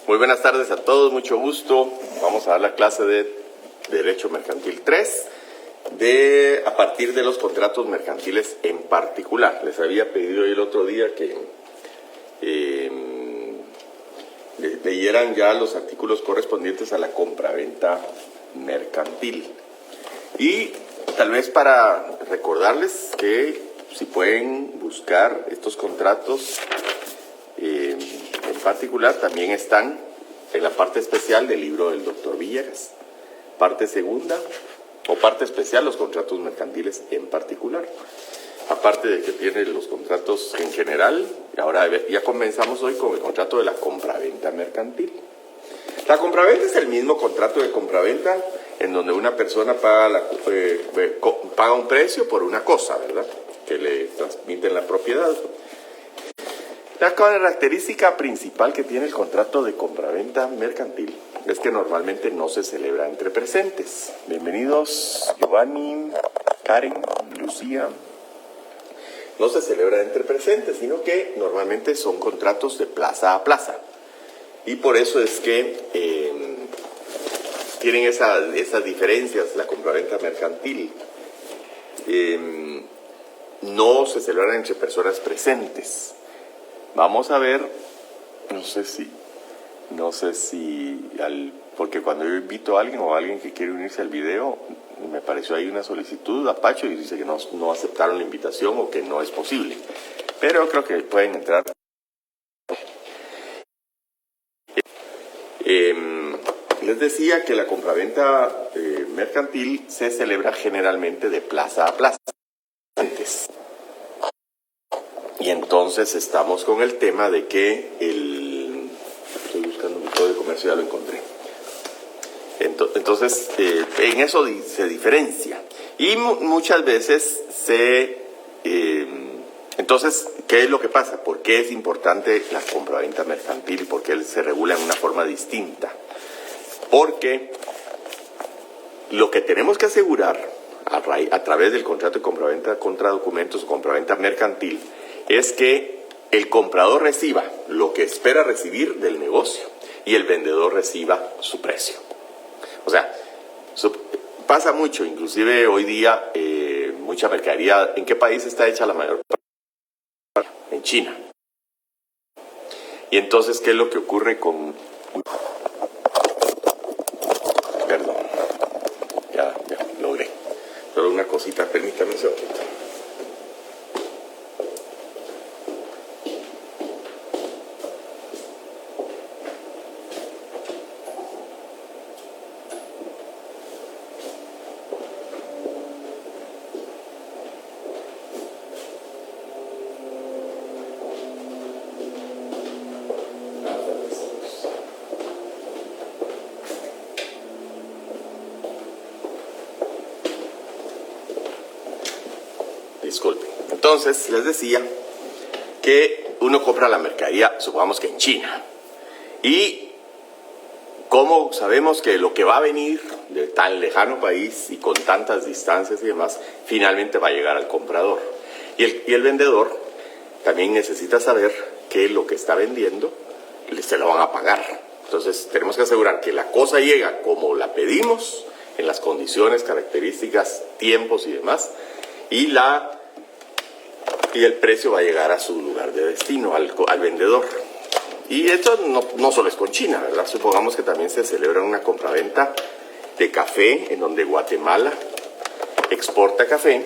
Muy buenas tardes a todos, mucho gusto. Vamos a dar la clase de Derecho Mercantil 3 a partir de los contratos mercantiles en particular. Les había pedido el otro día que leyeran ya los artículos correspondientes a la compraventa mercantil. Y tal vez para recordarles que si pueden buscar estos contratos en particular, también están en la parte especial del libro del doctor Villegas. Parte segunda o parte especial, los contratos mercantiles en particular. Aparte de que tiene los contratos en general, y ahora ya comenzamos hoy con el contrato de la compraventa mercantil. La compraventa es el mismo contrato de compraventa en donde una persona paga un precio por una cosa, ¿verdad?, que le transmiten la propiedad. La característica principal que tiene el contrato de compraventa mercantil es que normalmente no se celebra entre presentes. Bienvenidos, Giovanni, Karen, Lucía. No se celebra entre presentes, sino que normalmente son contratos de plaza a plaza. Y por eso es que tienen esas diferencias la compraventa mercantil. No se celebran entre personas presentes. Vamos a ver, porque cuando yo invito a alguien o a alguien que quiere unirse al video, me pareció ahí una solicitud a Pacho y dice que no aceptaron la invitación o que no es posible. Pero creo que pueden entrar. Les decía que la compraventa mercantil se celebra generalmente de plaza a plaza. Y entonces estamos con el tema de que estoy buscando mi código de comercio, ya lo encontré. Entonces, en eso se diferencia. Y muchas veces entonces, ¿qué es lo que pasa? ¿Por qué es importante la compraventa mercantil y por qué se regula en una forma distinta? Porque lo que tenemos que asegurar a través del contrato de compraventa contra documentos o compraventa mercantil es que el comprador reciba lo que espera recibir del negocio y el vendedor reciba su precio. O sea, pasa mucho, inclusive hoy día mucha mercadería. ¿En qué país está hecha la mayor parte? En China. Y entonces, ¿qué es lo que ocurre con... Perdón, ya logré. Solo una cosita, permítame un segundo. Disculpen. Entonces, les decía que uno compra la mercadería, supongamos que en China. Y ¿cómo sabemos que lo que va a venir de tan lejano país y con tantas distancias y demás, finalmente va a llegar al comprador? Y el vendedor también necesita saber que lo que está vendiendo se lo van a pagar. Entonces, tenemos que asegurar que la cosa llega como la pedimos, en las condiciones, características, tiempos y demás, y el precio va a llegar a su lugar de destino, al vendedor. Y esto no solo es con China, ¿verdad? Supongamos que también se celebra una compraventa de café, en donde Guatemala exporta café.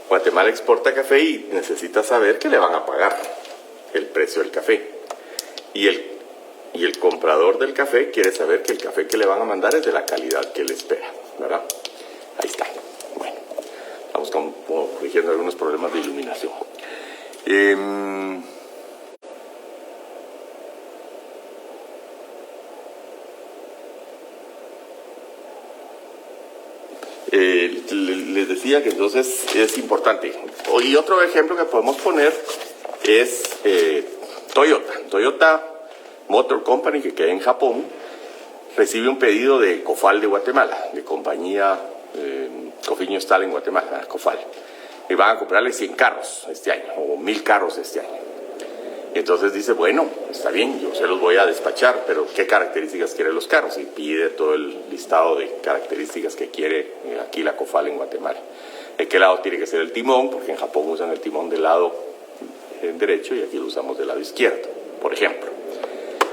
Guatemala exporta café y necesita saber que le van a pagar el precio del café. Y el comprador del café quiere saber que el café que le van a mandar es de la calidad que él espera, ¿verdad? Ahí está. Estamos como corrigiendo algunos problemas de iluminación. Les decía que entonces es importante. Y otro ejemplo que podemos poner es Toyota Motor Company, que queda en Japón, recibe un pedido de COFAL de Guatemala, de compañía Cofiño Stal en Guatemala, COFAL. Y van a comprarle 100 carros este año, o 1000 carros este año. Y entonces dice, bueno, está bien, yo se los voy a despachar, pero ¿qué características quieren los carros? Y pide todo el listado de características que quiere aquí la COFAL en Guatemala. ¿De qué lado tiene que ser el timón? Porque en Japón usan el timón del lado derecho y aquí lo usamos del lado izquierdo, por ejemplo.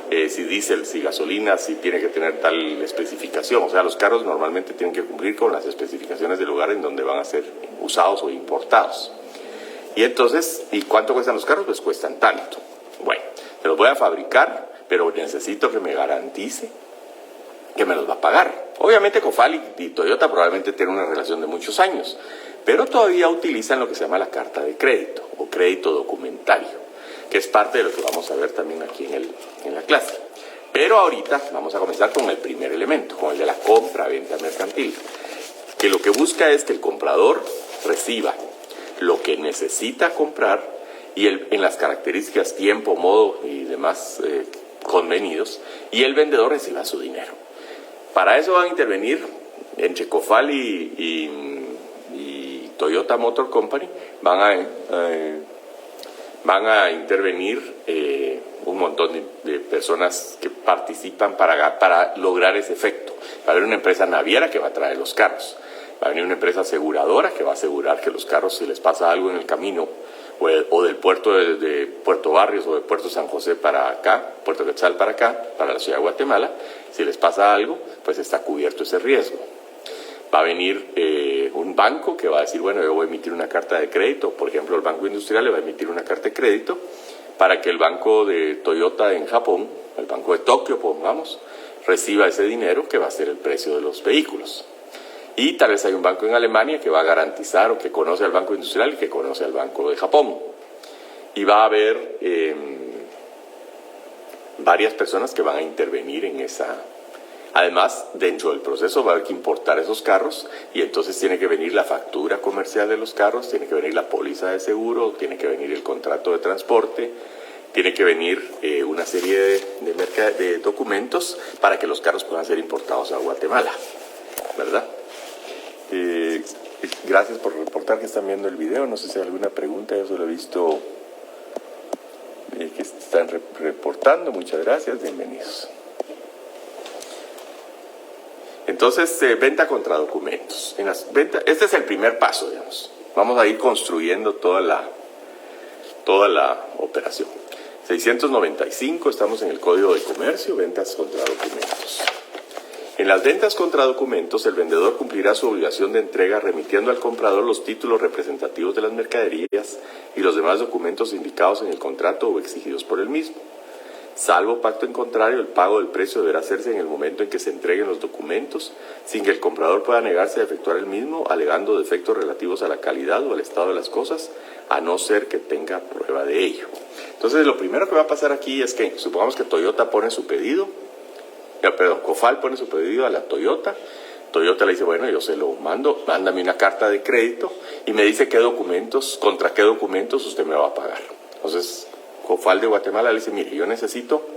Si diésel, si gasolina, si tiene que tener tal especificación. O sea, los carros normalmente tienen que cumplir con las especificaciones del lugar en donde van a ser usados o importados. Y entonces, ¿y cuánto cuestan los carros? Pues cuestan tanto. Bueno, se los voy a fabricar, pero necesito que me garantice que me los va a pagar. Obviamente COFAL y Toyota probablemente tienen una relación de muchos años, pero todavía utilizan lo que se llama la carta de crédito o crédito documentario, que es parte de lo que vamos a ver también aquí en la clase. Pero ahorita vamos a comenzar con el primer elemento, con el de la compra-venta mercantil, que lo que busca es que el comprador reciba lo que necesita comprar y en las características, tiempo, modo y demás convenidos, y el vendedor reciba su dinero. Para eso van a intervenir entre COFAL y Toyota Motor Company, van a intervenir un montón de personas que participan para lograr ese efecto. Va a haber una empresa naviera que va a traer los carros. Va a venir una empresa aseguradora que va a asegurar que los carros, si les pasa algo en el camino, o del puerto de Puerto Barrios o de Puerto San José para acá, Puerto Quetzal para acá, para la ciudad de Guatemala, si les pasa algo, pues está cubierto ese riesgo. Va a venir un banco que va a decir, bueno, yo voy a emitir una carta de crédito, por ejemplo, el Banco Industrial le va a emitir una carta de crédito para que el banco de Toyota en Japón, el banco de Tokio, pongamos, reciba ese dinero que va a ser el precio de los vehículos. Y tal vez hay un banco en Alemania que va a garantizar o que conoce al Banco Industrial y que conoce al Banco de Japón. Y va a haber varias personas que van a intervenir en esa. Además, dentro del proceso va a haber que importar esos carros y entonces tiene que venir la factura comercial de los carros, tiene que venir la póliza de seguro, tiene que venir el contrato de transporte, tiene que venir una serie de documentos para que los carros puedan ser importados a Guatemala, ¿verdad? Gracias por reportar que están viendo el video. No sé si hay alguna pregunta, yo solo he visto que están reportando. Muchas gracias, bienvenidos. Entonces, venta contra documentos. Este es el primer paso, digamos. Vamos a ir construyendo toda la operación. 695, estamos en el Código de Comercio, ventas contra documentos. En las ventas contra documentos, el vendedor cumplirá su obligación de entrega remitiendo al comprador los títulos representativos de las mercaderías y los demás documentos indicados en el contrato o exigidos por el mismo. Salvo pacto en contrario, el pago del precio deberá hacerse en el momento en que se entreguen los documentos, sin que el comprador pueda negarse a efectuar el mismo, alegando defectos relativos a la calidad o al estado de las cosas, a no ser que tenga prueba de ello. Entonces, lo primero que va a pasar aquí es que, supongamos que Toyota pone su pedido, COFAL pone su pedido a la Toyota. Toyota le dice, bueno, yo se lo mando, mándame una carta de crédito y me dice contra qué documentos usted me va a pagar. Entonces, COFAL de Guatemala le dice, mire, yo necesito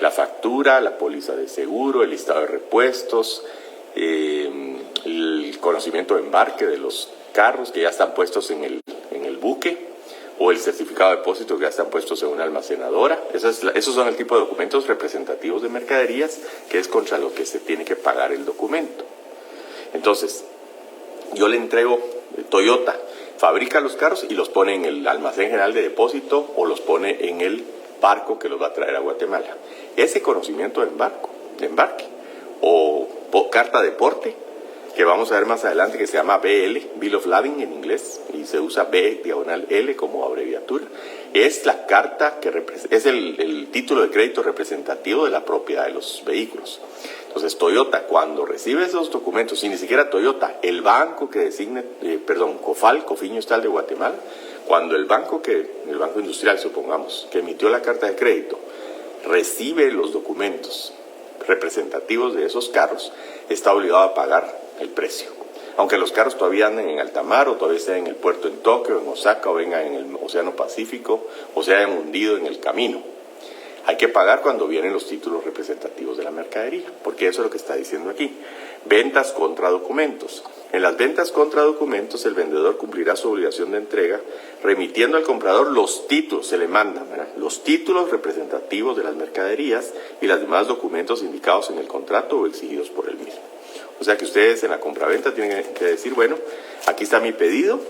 la factura, la póliza de seguro, el listado de repuestos, el conocimiento de embarque de los carros que ya están puestos en el buque, o el certificado de depósito que ya están puestos en una almacenadora. Esos son el tipo de documentos representativos de mercaderías que es contra lo que se tiene que pagar el documento. Entonces, yo le entrego, Toyota fabrica los carros y los pone en el almacén general de depósito o los pone en el barco que los va a traer a Guatemala. Ese conocimiento de embarque o carta de porte, que vamos a ver más adelante, que se llama BL, Bill of Lading en inglés, y se usa B/L como abreviatura, es la carta es el título de crédito representativo de la propiedad de los vehículos. Entonces, Toyota, cuando recibe esos documentos, y ni siquiera Toyota, el banco que designe, COFAL, Cofiño Estal de Guatemala, cuando el banco industrial, supongamos, que emitió la carta de crédito, recibe los documentos representativos de esos carros, está obligado a pagar el precio. Aunque los carros todavía anden en alta mar, o todavía estén en el puerto en Tokio, en Osaka, o vengan en el Océano Pacífico, o se hayan hundido en el camino. Hay que pagar cuando vienen los títulos representativos de la mercadería, porque eso es lo que está diciendo aquí. Ventas contra documentos. En las ventas contra documentos, el vendedor cumplirá su obligación de entrega remitiendo al comprador los títulos, se le mandan, ¿verdad?, los títulos representativos de las mercaderías y los demás documentos indicados en el contrato o exigidos por el mismo. O sea que ustedes en la compraventa tienen que decir, bueno, aquí está mi pedido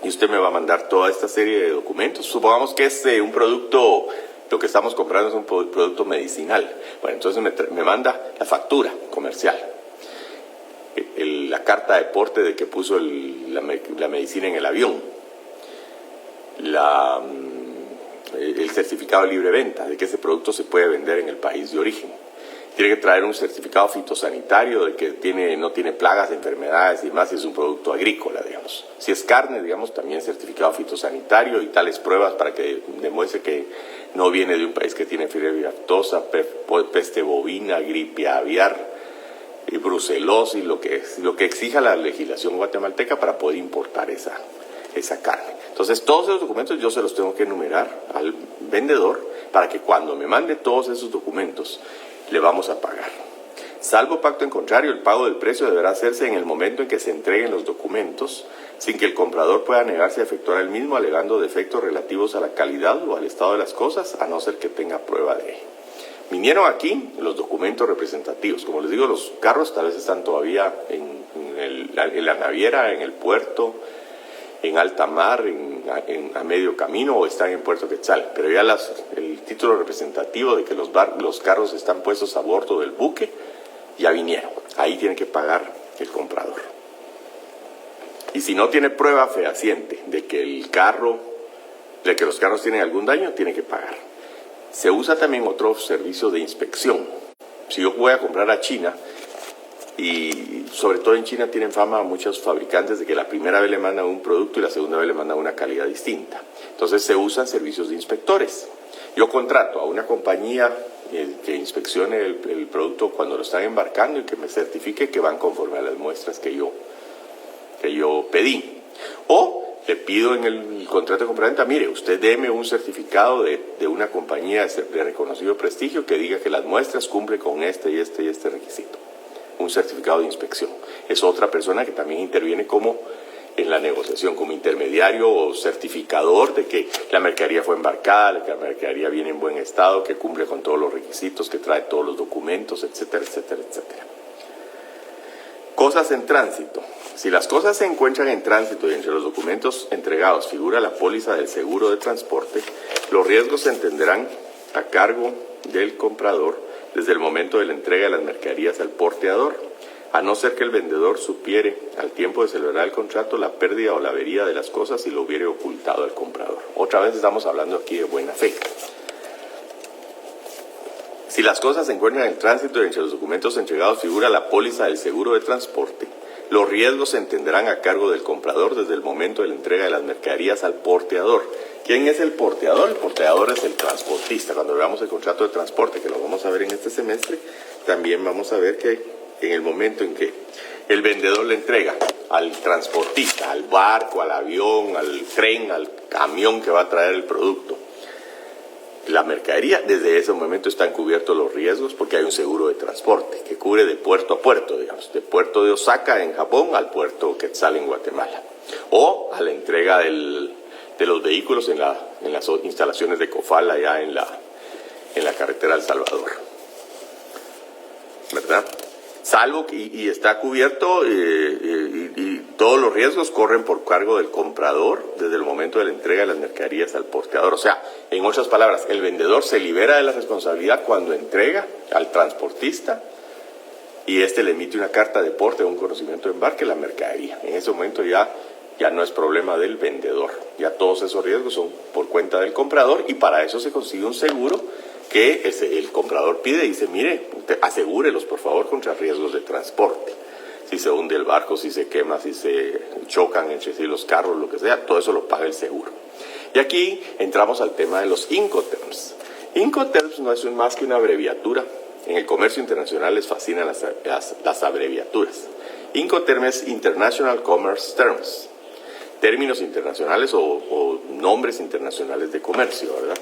y usted me va a mandar toda esta serie de documentos. Supongamos que es un producto, lo que estamos comprando es un producto medicinal. Bueno, entonces me manda la factura comercial, la carta de porte de que puso la medicina en el avión, el certificado de libre venta de que ese producto se puede vender en el país de origen. Tiene que traer un certificado fitosanitario de que no tiene plagas, enfermedades y más, si es un producto agrícola, digamos. Si es carne, digamos, también certificado fitosanitario y tales pruebas para que demuestre que no viene de un país que tiene fiebre aftosa, peste bovina, gripe aviar y brucelosis, lo que exija la legislación guatemalteca para poder importar esa carne. Entonces, todos esos documentos yo se los tengo que enumerar al vendedor para que cuando me mande todos esos documentos, le vamos a pagar. Salvo pacto en contrario, el pago del precio deberá hacerse en el momento en que se entreguen los documentos, sin que el comprador pueda negarse a efectuar el mismo alegando defectos relativos a la calidad o al estado de las cosas, a no ser que tenga prueba de ello. Vinieron aquí los documentos representativos. Como les digo, los carros tal vez están todavía en la naviera, en el puerto, en alta mar, a medio camino, o están en Puerto Quetzal. Pero ya el título representativo de que los carros están puestos a bordo del buque ya vinieron. Ahí tiene que pagar el comprador. Y si no tiene prueba fehaciente de que los carros tienen algún daño, tiene que pagar. Se usa también otro servicio de inspección. Si yo voy a comprar a China, y sobre todo en China tienen fama muchos fabricantes de que la primera vez le mandan un producto y la segunda vez le mandan una calidad distinta. Entonces se usan servicios de inspectores. Yo contrato a una compañía que inspeccione el producto cuando lo están embarcando y que me certifique que van conforme a las muestras que yo pedí. O le pido en el contrato de compraventa, mire, usted deme un certificado de una compañía de reconocido prestigio que diga que las muestras cumplen con este y este y este requisito. Un certificado de inspección. Es otra persona que también interviene como en la negociación, como intermediario o certificador de que la mercadería fue embarcada, que la mercadería viene en buen estado, que cumple con todos los requisitos, que trae todos los documentos, etcétera, etcétera, etcétera. Cosas en tránsito. Si las cosas se encuentran en tránsito y entre los documentos entregados figura la póliza del seguro de transporte, los riesgos se entenderán a cargo del comprador desde el momento de la entrega de las mercaderías al porteador, a no ser que el vendedor supiere al tiempo de celebrar el contrato la pérdida o la avería de las cosas y lo hubiere ocultado al comprador. Otra vez estamos hablando aquí de buena fe. Si las cosas se encuentran en tránsito y entre los documentos entregados figura la póliza del seguro de transporte, los riesgos se entenderán a cargo del comprador desde el momento de la entrega de las mercaderías al porteador. ¿Quién es el porteador? El porteador es el transportista. Cuando veamos el contrato de transporte, que lo vamos a ver en este semestre, también vamos a ver que en el momento en que el vendedor le entrega al transportista, al barco, al avión, al tren, al camión que va a traer el producto, la mercadería, desde ese momento están cubiertos los riesgos porque hay un seguro de transporte que cubre de puerto a puerto, digamos, de puerto de Osaka en Japón al puerto Quetzal en Guatemala, o a la entrega de los vehículos en las instalaciones de COFAL allá en la carretera El Salvador, ¿verdad? Salvo que, y está cubierto y todos los riesgos corren por cargo del comprador desde el momento de la entrega de las mercaderías al porteador. O sea, en otras palabras, el vendedor se libera de la responsabilidad cuando entrega al transportista y éste le emite una carta de porte o un conocimiento de embarque la mercadería. En ese momento ya no es problema del vendedor. Ya todos esos riesgos son por cuenta del comprador y para eso se consigue un seguro que el comprador pide y dice, mire, asegúrelos por favor contra riesgos de transporte. Si se hunde el barco, si se quema, si se chocan entre sí los carros, lo que sea, todo eso lo paga el seguro. Y aquí entramos al tema de los Incoterms. Incoterms no es más que una abreviatura. En el comercio internacional les fascinan las abreviaturas. Incoterm es International Commerce Terms. Términos internacionales o nombres internacionales de comercio, ¿verdad?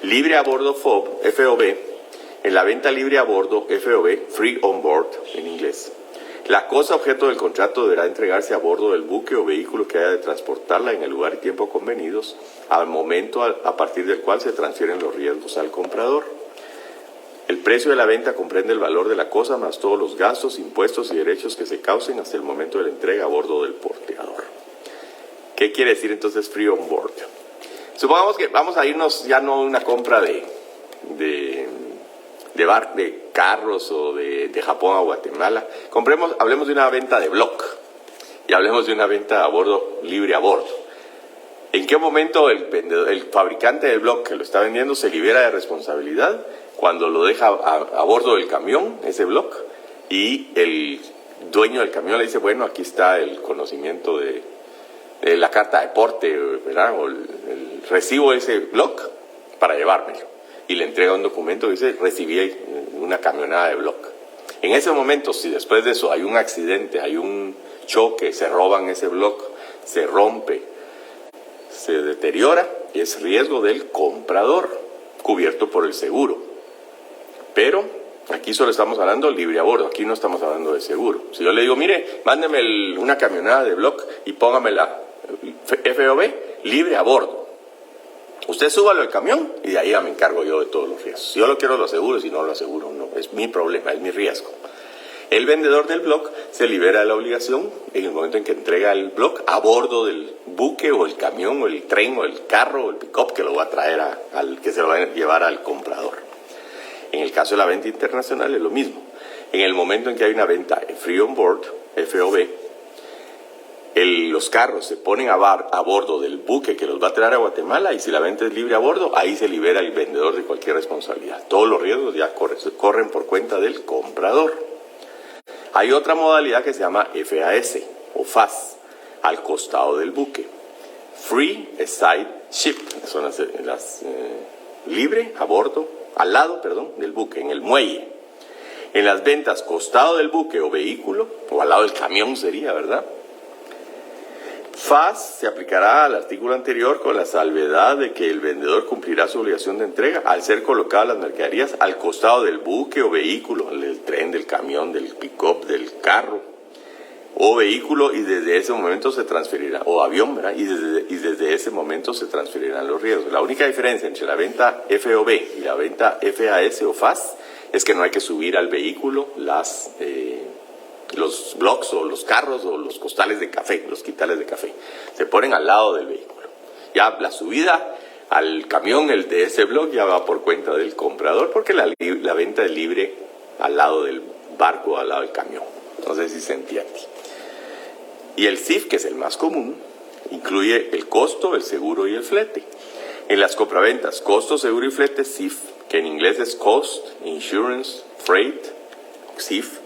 Libre a bordo FOB, En la venta libre a bordo, FOB, Free on Board en inglés, la cosa objeto del contrato deberá entregarse a bordo del buque o vehículo que haya de transportarla en el lugar y tiempo convenidos, al momento a partir del cual se transfieren los riesgos al comprador. El precio de la venta comprende el valor de la cosa más todos los gastos, impuestos y derechos que se causen hasta el momento de la entrega a bordo del porteador. ¿Qué quiere decir entonces Free on Board? Supongamos que vamos a irnos ya no a una compra de carros o de Japón a Guatemala. Hablemos de una venta de block y hablemos de una venta a bordo, libre a bordo. ¿En qué momento el fabricante del block que lo está vendiendo se libera de responsabilidad? Cuando lo deja a bordo del camión, ese block, y el dueño del camión le dice, bueno, aquí está el conocimiento de la carta de porte, ¿verdad? O el recibo de ese block para llevármelo. Y le entrega un documento que dice, recibí una camionada de block. En ese momento, si después de eso hay un accidente, hay un choque, se roban ese block, se rompe, se deteriora, es riesgo del comprador, cubierto por el seguro. Pero aquí solo estamos hablando libre a bordo, aquí no estamos hablando de seguro. Si yo le digo, mire, mándeme una camionada de block y póngamela FOB, libre a bordo. Usted súbalo al camión y de ahí ya me encargo yo de todos los riesgos. Si yo lo quiero lo aseguro, si no lo aseguro no. Es mi problema, es mi riesgo. El vendedor del block se libera de la obligación en el momento en que entrega el block a bordo del buque o el camión o el tren o el carro o el pick-up que lo va a traer que se lo va a llevar al comprador. En el caso de la venta internacional es lo mismo. En el momento en que hay una venta free on board, FOB, los carros se ponen a bordo del buque que los va a traer a Guatemala y si la venta es libre a bordo, ahí se libera el vendedor de cualquier responsabilidad. Todos los riesgos ya corren por cuenta del comprador. Hay otra modalidad que se llama FAS o FAS, al costado del buque. Free Aside Ship, son las libre a bordo, al lado, del buque, en el muelle. En las ventas costado del buque o vehículo, o al lado del camión sería, ¿verdad? FAS se aplicará al artículo anterior con la salvedad de que el vendedor cumplirá su obligación de entrega al ser colocadas las mercaderías al costado del buque o vehículo, del tren, del camión, del pick-up, del carro o vehículo y desde ese momento se transferirá, o avión, ¿verdad? Y desde ese momento se transferirán los riesgos. La única diferencia entre la venta FOB y la venta FAS o FAS es que no hay que subir al vehículo los blocks o los carros o los costales de café, los quintales de café. Se ponen al lado del vehículo. Ya la subida al camión, el de ese block, ya va por cuenta del comprador porque la venta es libre al lado del barco, al lado del camión. No sé si se entiende. Y el CIF, que es el más común, incluye el costo, el seguro y el flete. En las compraventas, costo, seguro y flete, CIF, que en inglés es Cost, Insurance, Freight, CIF.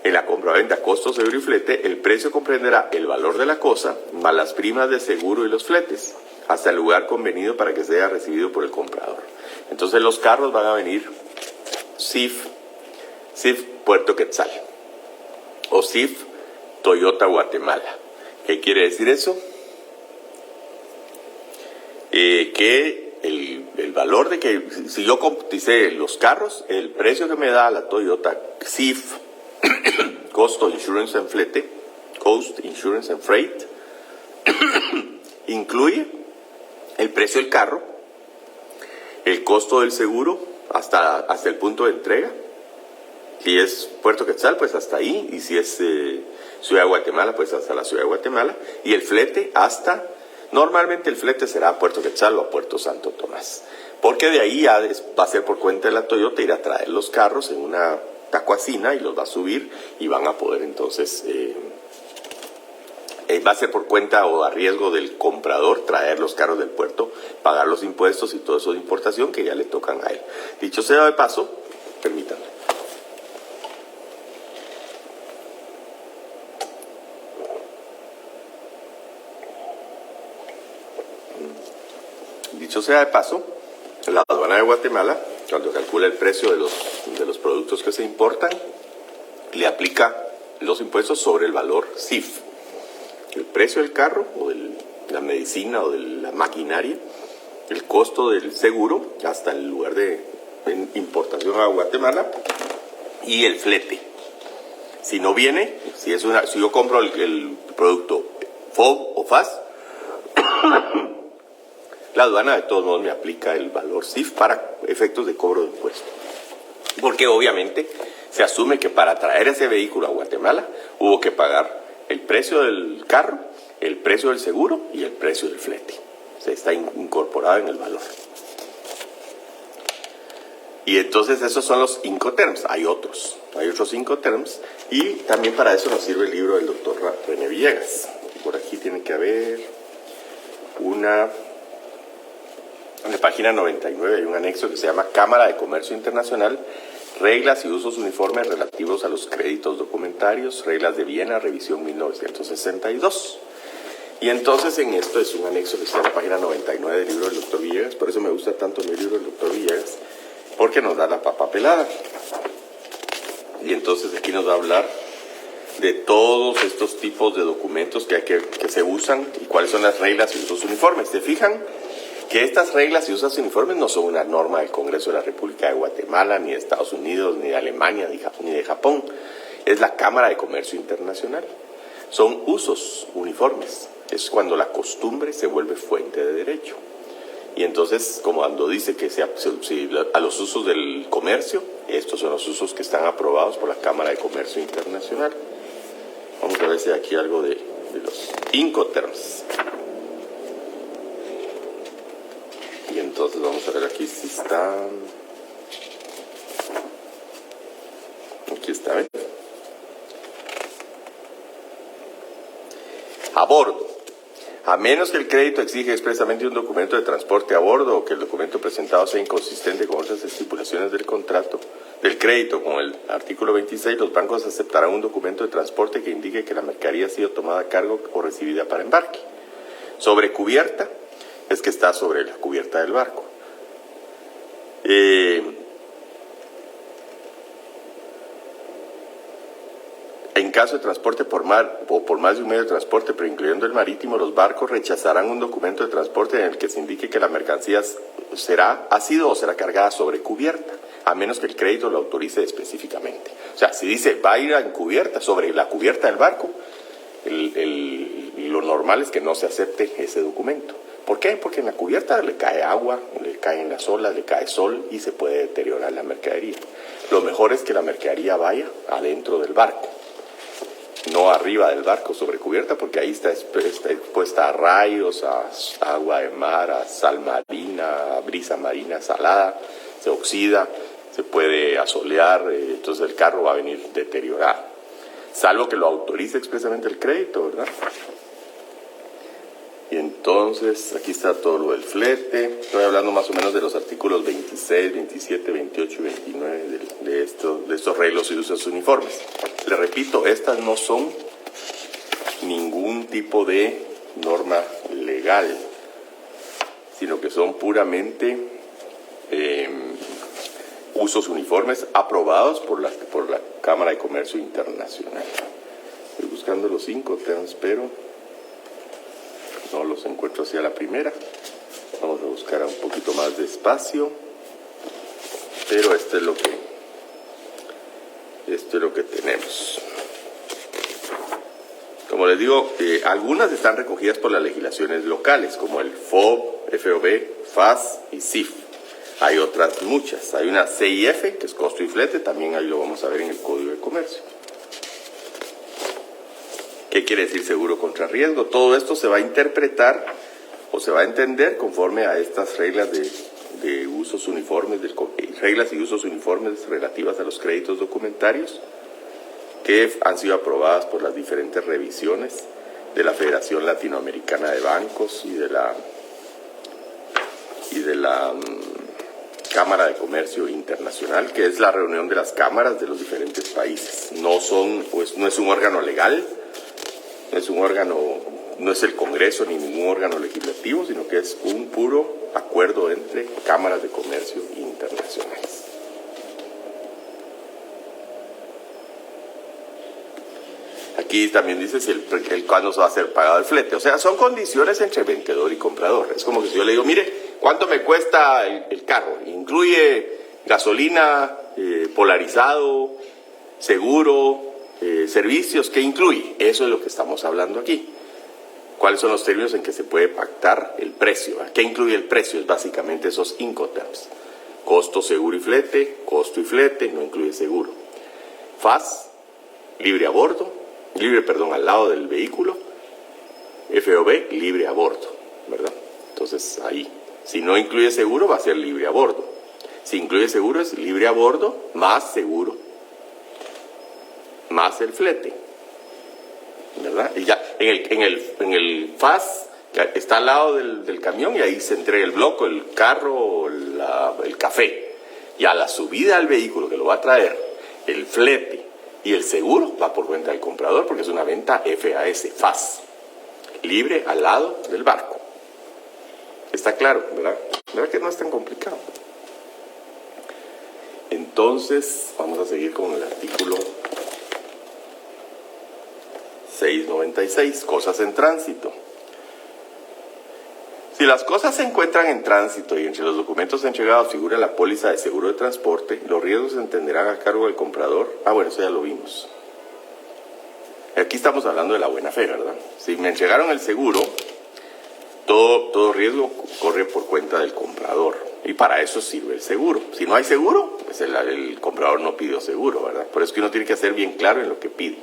En la compraventa, costo, seguro y flete, el precio comprenderá el valor de la cosa más las primas de seguro y los fletes, hasta el lugar convenido para que sea recibido por el comprador. Entonces los carros van a venir CIF Puerto Quetzal o CIF Toyota Guatemala. ¿Qué quiere decir eso? Que el valor de que, si yo coticé los carros, el precio que me da la Toyota CIF, Costo, Insurance and Flete, Cost, Insurance and Freight, incluye el precio del carro, el costo del seguro hasta el punto de entrega. Si es Puerto Quetzal, pues hasta ahí, y si es Ciudad de Guatemala, pues hasta la Ciudad de Guatemala, y el flete normalmente el flete será a Puerto Quetzal o a Puerto Santo Tomás, porque de ahí ya va a ser por cuenta de la Toyota ir a traer los carros en una tacuacina y los va a subir y van a poder entonces, va a ser por cuenta o a riesgo del comprador traer los carros del puerto, pagar los impuestos y todo eso de importación que ya le tocan a él. Dicho sea de paso, permítanme. Dicho sea de paso, la aduana de Guatemala, cuando calcula el precio de los productos que se importan, le aplica los impuestos sobre el valor CIF. El precio del carro, o de la medicina, o de la maquinaria, el costo del seguro, hasta el lugar de en importación a Guatemala y el flete. Si no viene, si yo compro el producto FOB o FAS, la aduana de todos modos me aplica el valor CIF para efectos de cobro de impuestos. Porque obviamente se asume que para traer ese vehículo a Guatemala hubo que pagar el precio del carro, el precio del seguro y el precio del flete. O sea, está incorporado en el valor. Y entonces esos son los Incoterms. Hay otros Incoterms. Y también para eso nos sirve el libro del doctor René Villegas. Por aquí tiene que haber en la página 99 hay un anexo que se llama Cámara de Comercio Internacional, reglas y usos uniformes relativos a los créditos documentarios, reglas de Viena, revisión 1962. Y entonces en esto es un anexo que está en la página 99 del libro del doctor Villegas. Por eso me gusta tanto mi libro del doctor Villegas, porque nos da la papa pelada. Y entonces aquí nos va a hablar de todos estos tipos de documentos que se usan y cuáles son las reglas y usos uniformes. ¿Se fijan? Que estas reglas y usos uniformes no son una norma del Congreso de la República de Guatemala, ni de Estados Unidos, ni de Alemania, ni de Japón. Es la Cámara de Comercio Internacional. Son usos uniformes. Es cuando la costumbre se vuelve fuente de derecho. Y entonces, como cuando dice que a los usos del comercio, estos son los usos que están aprobados por la Cámara de Comercio Internacional. Vamos a ver si hay aquí algo de los Incoterms. Y entonces vamos a ver aquí si están. Aquí está, ¿ven? A bordo. A menos que el crédito exija expresamente un documento de transporte a bordo o que el documento presentado sea inconsistente con otras estipulaciones del contrato, del crédito, con el artículo 26, los bancos aceptarán un documento de transporte que indique que la mercadería ha sido tomada a cargo o recibida para embarque. Sobre cubierta, es que está sobre la cubierta del barco. En caso de transporte por mar o por más de un medio de transporte, pero incluyendo el marítimo, los barcos rechazarán un documento de transporte en el que se indique que la mercancía ha sido o será cargada sobre cubierta, a menos que el crédito lo autorice específicamente. O sea, si dice va a ir en cubierta, sobre la cubierta del barco, lo normal es que no se acepte ese documento. ¿Por qué? Porque en la cubierta le cae agua, le caen las olas, le cae sol y se puede deteriorar la mercadería. Lo mejor es que la mercadería vaya adentro del barco, no arriba del barco sobre cubierta, porque ahí está expuesta a rayos, a agua de mar, a sal marina, a brisa marina salada, se oxida, se puede asolear, entonces el carro va a venir deteriorado. Salvo que lo autorice expresamente el crédito, ¿verdad? Y entonces, aquí está todo lo del flete. Estoy hablando más o menos de los artículos 26, 27, 28 y 29 de estos reglos y usos uniformes. Le repito, estas no son ningún tipo de norma legal, sino que son puramente usos uniformes aprobados por la Cámara de Comercio Internacional. Estoy buscando los Incoterms, pero no los encuentro hacia la primera. Vamos a buscar un poquito más despacio, pero esto es lo que tenemos. Como les digo, algunas están recogidas por las legislaciones locales, como el FOB, FOB, FAS y CIF. Hay otras muchas. Hay una CIF, que es costo y flete, también ahí lo vamos a ver en el Código de Comercio. ¿Qué quiere decir seguro contra riesgo? Todo esto se va a interpretar o se va a entender conforme a estas reglas de usos uniformes, reglas y usos uniformes relativas a los créditos documentarios que han sido aprobadas por las diferentes revisiones de la Federación Latinoamericana de Bancos y de la Cámara de Comercio Internacional, que es la reunión de las cámaras de los diferentes países. No es un órgano legal, no es el Congreso ni ningún órgano legislativo, sino que es un puro acuerdo entre cámaras de comercio internacionales. Aquí también dice si cuándo se va a ser pagado el flete. O sea, son condiciones entre vendedor y comprador. Es como que si yo le digo, mire, ¿cuánto me cuesta el carro? Incluye gasolina, polarizado, seguro, servicios, ¿qué incluye? Eso es lo que estamos hablando aquí. ¿Cuáles son los términos en que se puede pactar el precio? ¿Qué incluye el precio? Es básicamente esos Incoterms. Costo, seguro y flete, costo y flete, no incluye seguro. FAS, libre a bordo, al lado del vehículo. FOB, libre a bordo, ¿verdad? Entonces ahí, si no incluye seguro, va a ser libre a bordo. Si incluye seguro, es libre a bordo, más seguro, más el flete, ¿verdad? Y ya, en el FAS, está al lado del camión y ahí se entrega el bloque, el carro, el café. Y a la subida al vehículo que lo va a traer, el flete y el seguro va por cuenta del comprador porque es una venta FAS, libre al lado del barco. Está claro, ¿verdad? ¿Verdad que no es tan complicado? Entonces, vamos a seguir con el artículo 696, cosas en tránsito. Si las cosas se encuentran en tránsito y entre los documentos entregados figura la póliza de seguro de transporte, los riesgos se entenderán a cargo del comprador. Bueno, eso ya lo vimos. Aquí estamos hablando de la buena fe, ¿verdad? Si me entregaron el seguro, todo riesgo corre por cuenta del comprador. Y para eso sirve el seguro. Si no hay seguro, pues el comprador no pidió seguro, ¿verdad? Por eso es que uno tiene que ser bien claro en lo que pide.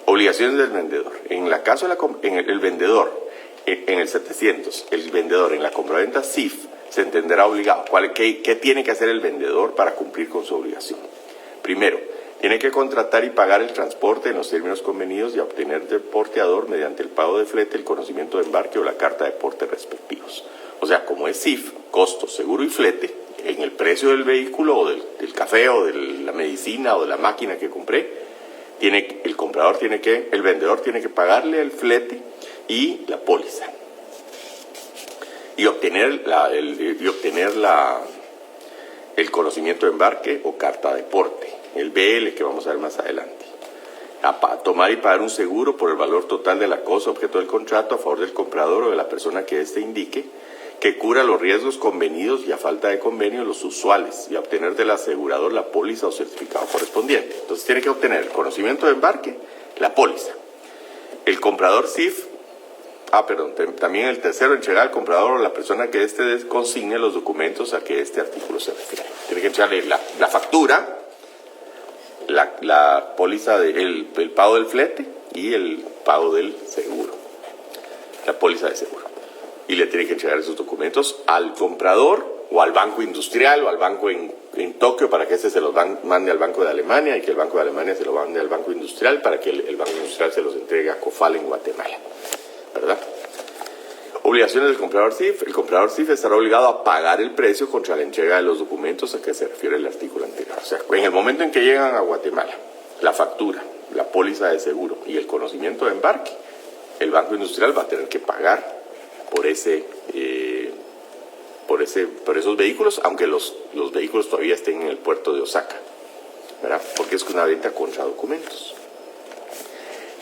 Obligaciones del vendedor. En el caso el vendedor, en el 700, el vendedor en la compraventa CIF se entenderá obligado. ¿Qué tiene que hacer el vendedor para cumplir con su obligación? Primero, tiene que contratar y pagar el transporte en los términos convenidos y obtener del porteador mediante el pago de flete, el conocimiento de embarque o la carta de porte respectivos. O sea, como es CIF, costo, seguro y flete, en el precio del vehículo o del café o de la medicina o de la máquina que compré, el vendedor tiene que pagarle el flete y la póliza y obtener el conocimiento de embarque o carta de porte, el BL que vamos a ver más adelante. Tomar y pagar un seguro por el valor total de la cosa objeto del contrato a favor del comprador o de la persona que éste indique, que cubra los riesgos convenidos y a falta de convenio los usuales y obtener del asegurador la póliza o certificado correspondiente. Entonces tiene que obtener el conocimiento de embarque, la póliza. El comprador CIF, también el tercero, entregar al comprador o la persona que éste consigne los documentos a que este artículo se refiere. Tiene que entregarle la factura, la póliza, el pago del flete y el pago del seguro, la póliza de seguro. Y le tiene que entregar esos documentos al comprador o al banco industrial o al banco en Tokio para que ese se los mande al Banco de Alemania y que el Banco de Alemania se lo mande al Banco Industrial para que el Banco Industrial se los entregue a COFAL en Guatemala, ¿verdad? Obligaciones del comprador CIF. El comprador CIF estará obligado a pagar el precio contra la entrega de los documentos a que se refiere el artículo anterior. O sea, en el momento en que llegan a Guatemala, la factura, la póliza de seguro y el conocimiento de embarque, el Banco Industrial va a tener que pagar por esos vehículos, aunque los vehículos todavía estén en el puerto de Osaka, ¿verdad? Porque es una venta contra documentos.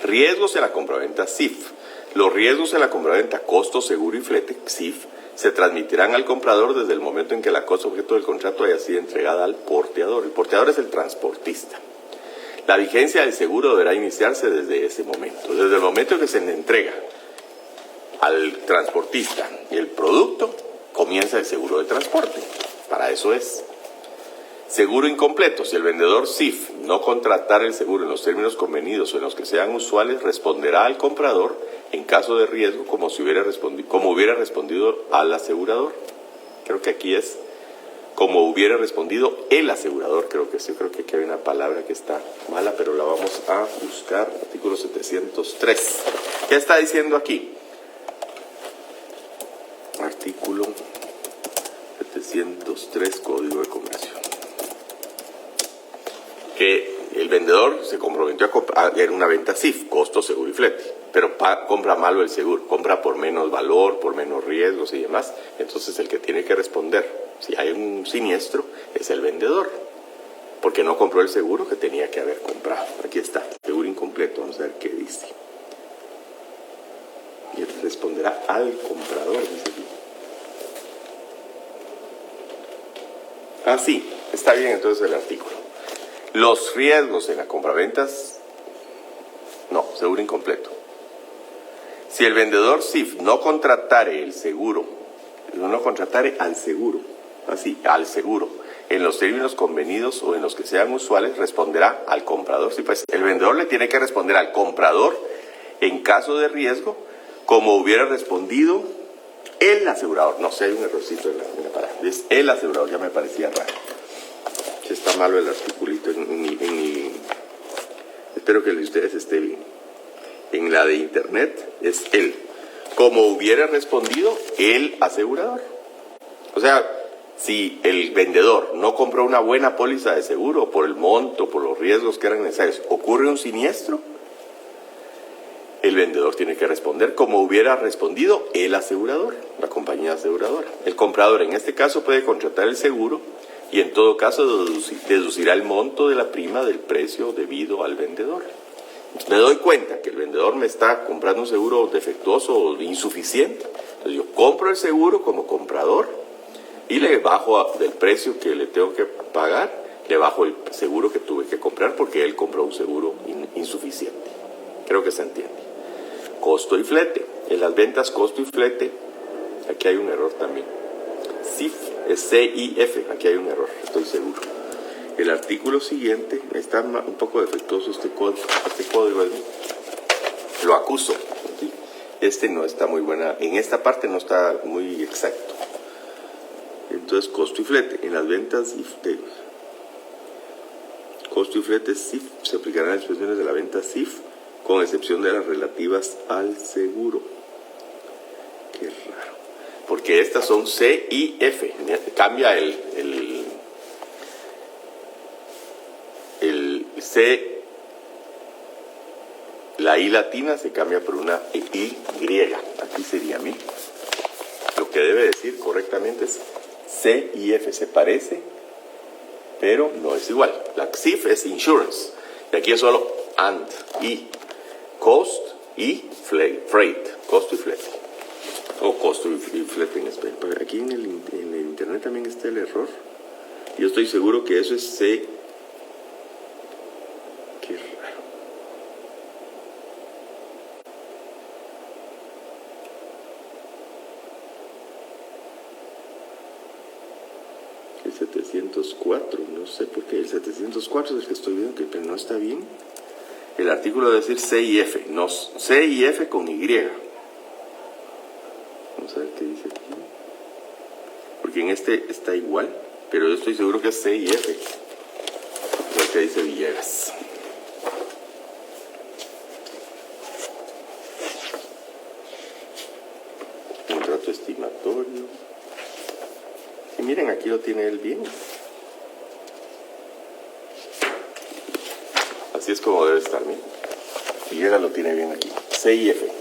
Riesgos en la compraventa CIF. Los riesgos en la compraventa costo, seguro y flete, CIF, se transmitirán al comprador desde el momento en que la cosa objeto del contrato haya sido entregada al porteador. El porteador es el transportista. La vigencia del seguro deberá iniciarse desde ese momento. Desde el momento en que se le entrega al transportista el producto, comienza el seguro de transporte. Para eso es. Seguro incompleto. Si el vendedor CIF no contratar el seguro en los términos convenidos o en los que sean usuales, responderá al comprador en caso de riesgo como hubiera respondido al asegurador. Creo que aquí es como hubiera respondido el asegurador. Creo que aquí hay una palabra que está mala, pero la vamos a buscar. Artículo 703. ¿Qué está diciendo aquí? Artículo 703, Código de Comercio. Que el vendedor se comprometió a hacer una venta CIF, costo, seguro y flete, pero compra malo el seguro, compra por menos valor, por menos riesgos y demás. Entonces el que tiene que responder si hay un siniestro es el vendedor, porque no compró el seguro que tenía que haber comprado. Aquí está, seguro incompleto, vamos a ver qué dice. Y responderá al comprador, dice aquí. Ah, sí, está bien entonces el artículo. Los riesgos en la compraventas, no, seguro incompleto. Si el vendedor CIF no contratare el seguro, no contratare al seguro, así, al seguro, en los términos convenidos o en los que sean usuales, responderá al comprador. Sí, pues el vendedor le tiene que responder al comprador en caso de riesgo, como hubiera respondido el asegurador. No sé, hay un errorcito en la palabra. Es el asegurador, ya me parecía raro. Si está malo el articulito espero que el de ustedes esté bien. En la de internet es él. Como hubiera respondido el asegurador. O sea, si el vendedor no compró una buena póliza de seguro por el monto, por los riesgos que eran necesarios, ocurre un siniestro, el vendedor tiene que responder como hubiera respondido el asegurador, la compañía aseguradora. El comprador en este caso puede contratar el seguro y en todo caso deducirá el monto de la prima del precio debido al vendedor. Me doy cuenta que el vendedor me está comprando un seguro defectuoso o insuficiente. Entonces yo compro el seguro como comprador y le bajo del precio que le tengo que pagar, le bajo el seguro que tuve que comprar porque él compró un seguro insuficiente. Creo que se entiende. Costo y flete. En las ventas, costo y flete, aquí hay un error también. CIF es CIF, aquí hay un error, estoy seguro. El artículo siguiente, está un poco defectuoso este código, lo acuso. Este no está muy buena, en esta parte no está muy exacto. Entonces, costo y flete. En las ventas, costo y flete CIF se aplicarán las expresiones de la venta CIF, con excepción de las relativas al seguro. Qué raro. Porque estas son C y F. Cambia el C, la I latina se cambia por una Y. Aquí sería mi. Lo que debe decir correctamente es C y F. Se parece, pero no es igual. La CIF es insurance. Y aquí es solo and y. Cost y freight. Costo y flete. O costo y flete en español. Aquí en el internet también está el error. Yo estoy seguro que eso es C. Qué raro. El 704, no sé por qué. El 704 es el que estoy viendo que no está bien. El artículo debe decir C y F, no C y F con Y. Vamos a ver qué dice aquí. Porque en este está igual, pero yo estoy seguro que es C y F. A ver qué dice Villegas. Contrato estimatorio. Y miren, aquí lo tiene él bien. Así es como debe estar, miren. Villegas lo tiene bien aquí. C y F.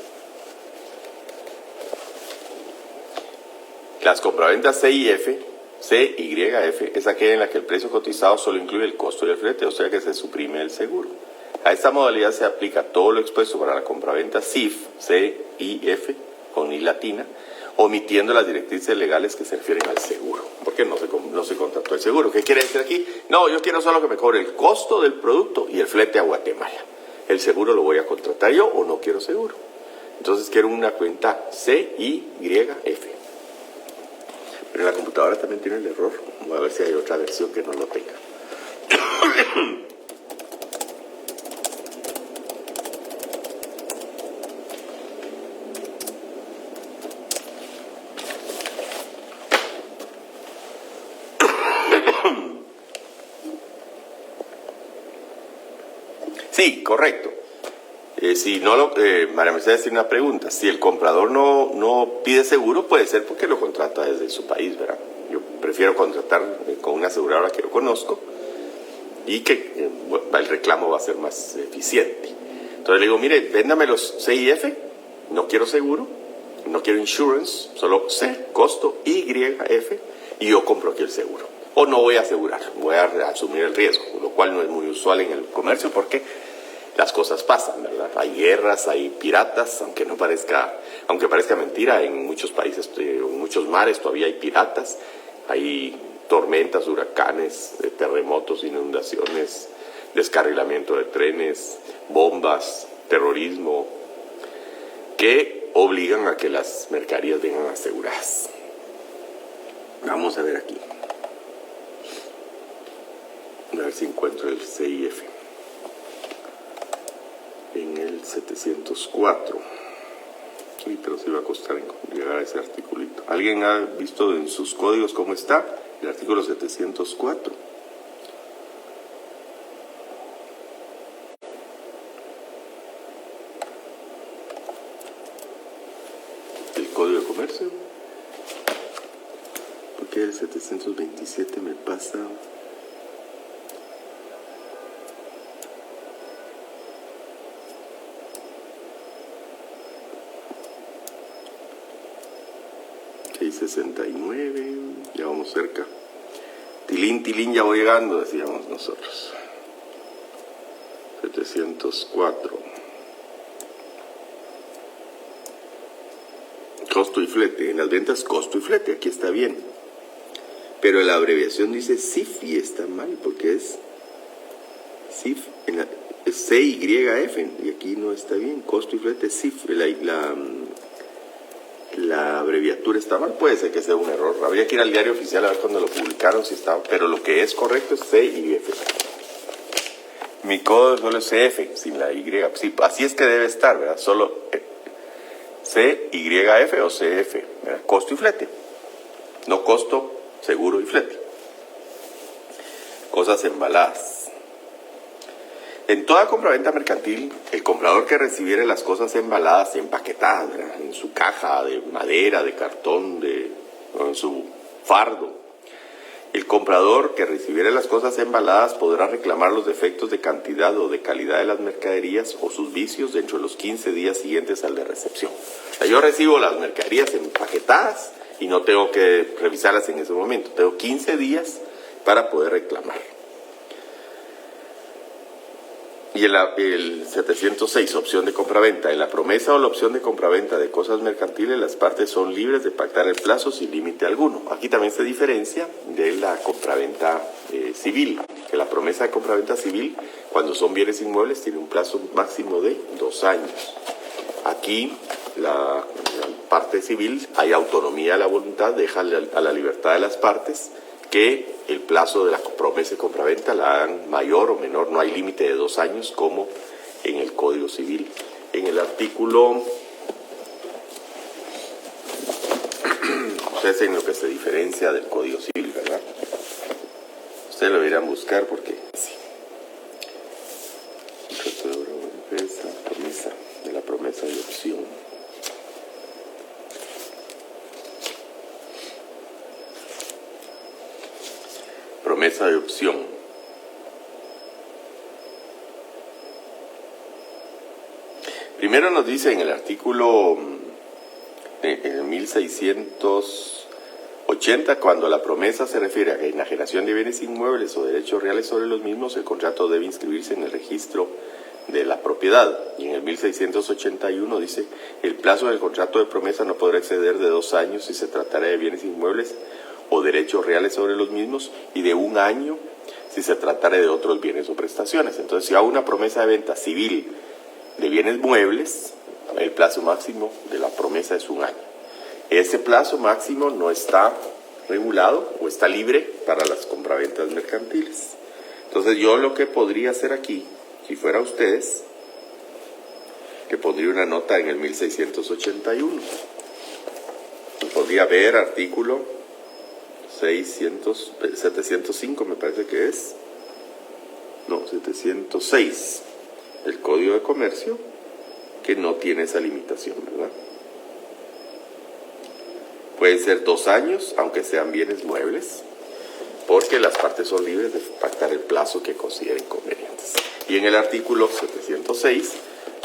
Las compraventas C y F, C, Y, F, es aquella en la que el precio cotizado solo incluye el costo del flete, o sea que se suprime el seguro. A esta modalidad se aplica todo lo expuesto para la compraventa CIF, C, I, F, con I latina, omitiendo las directrices legales que se refieren al seguro, porque no se contrató el seguro. ¿Qué quiere decir aquí? No, yo quiero solo que me cobre el costo del producto y el flete a Guatemala. El seguro lo voy a contratar yo o no quiero seguro. Entonces quiero una cuenta C, I, F. Pero la computadora también tiene el error. Voy a ver si hay otra versión que no lo tenga. Sí, correcto. Si no María Mercedes tiene una pregunta. Si el comprador no pide seguro, puede ser porque lo contrata desde su país, ¿verdad? Yo prefiero contratar con una aseguradora que yo conozco y que el reclamo va a ser más eficiente. Entonces le digo, mire, véndame los C y F, no quiero seguro, no quiero insurance, solo C, costo, Y, F, y yo compro aquí el seguro. O no voy a asegurar, voy a asumir el riesgo, lo cual no es muy usual en el comercio porque las cosas pasan, ¿verdad? Hay guerras, hay piratas, aunque parezca mentira, en muchos países, en muchos mares todavía hay piratas, hay tormentas, huracanes, terremotos, inundaciones, descarrilamiento de trenes, bombas, terrorismo, que obligan a que las mercaderías vengan aseguradas. Vamos a ver aquí. A ver si encuentro el CIF. En el 704. Ahorita nos iba a costar llegar a ese articulito. ¿Alguien ha visto en sus códigos cómo está? El artículo 704. El Código de Comercio. ¿Por qué el 727 me pasa? Hay 69, ya vamos cerca. Tilín, tilín, ya voy llegando, decíamos nosotros. 704. Costo y flete. En las ventas, costo y flete. Aquí está bien. Pero la abreviación dice CIF y está mal porque es CIF. Es CYF y aquí no está bien. Costo y flete, CIF. La abreviatura está mal. Puede ser que sea un error. Habría que ir al diario oficial a ver cuando lo publicaron si estaba. Pero lo que es correcto es CYF. Mi código solo es CF, sin la Y. Sí, así es que debe estar, ¿verdad? Solo CYF o CF, ¿verdad? Costo y flete. No costo, seguro y flete. Cosas embaladas. En toda compraventa mercantil, el comprador que recibiere las cosas embaladas y empaquetadas, ¿verdad?, en su caja de madera, de cartón, o en su fardo, el comprador que recibiere las cosas embaladas podrá reclamar los defectos de cantidad o de calidad de las mercaderías o sus vicios dentro de los 15 días siguientes al de recepción. O sea, yo recibo las mercaderías empaquetadas y no tengo que revisarlas en ese momento. Tengo 15 días para poder reclamar. Y el 706, opción de compraventa. En la promesa o la opción de compraventa de cosas mercantiles, las partes son libres de pactar el plazo sin límite alguno. Aquí también se diferencia de la compraventa civil, que la promesa de compraventa civil, cuando son bienes inmuebles, tiene un plazo máximo de 2 años. Aquí, la parte civil, hay autonomía a la voluntad, deja a la libertad de las partes que el plazo de la promesa y compraventa la hagan mayor o menor, no hay límite de 2 años como en el Código Civil. En el artículo, ustedes en lo que se diferencia del Código Civil, ¿verdad? Ustedes lo deberían buscar porque sí. Promesa, de la promesa de opción. Promesa de opción. Primero nos dice en el artículo 1680, cuando la promesa se refiere a enajenación de bienes inmuebles o derechos reales sobre los mismos, el contrato debe inscribirse en el registro de la propiedad. Y en el 1681 dice, el plazo del contrato de promesa no podrá exceder de 2 años si se tratara de bienes inmuebles o derechos reales sobre los mismos, y de 1 año si se tratara de otros bienes o prestaciones. Entonces, si hago una promesa de venta civil de bienes muebles, el plazo máximo de la promesa es 1 año. Ese plazo máximo no está regulado o está libre para las compraventas mercantiles. Entonces, yo lo que podría hacer aquí, si fuera ustedes, que pondría una nota en el 1681. Podría ver artículo 705 me parece que es, no, 706, el Código de Comercio, que no tiene esa limitación, ¿verdad? Pueden ser 2 años, aunque sean bienes muebles, porque las partes son libres de pactar el plazo que consideren convenientes. Y en el artículo 706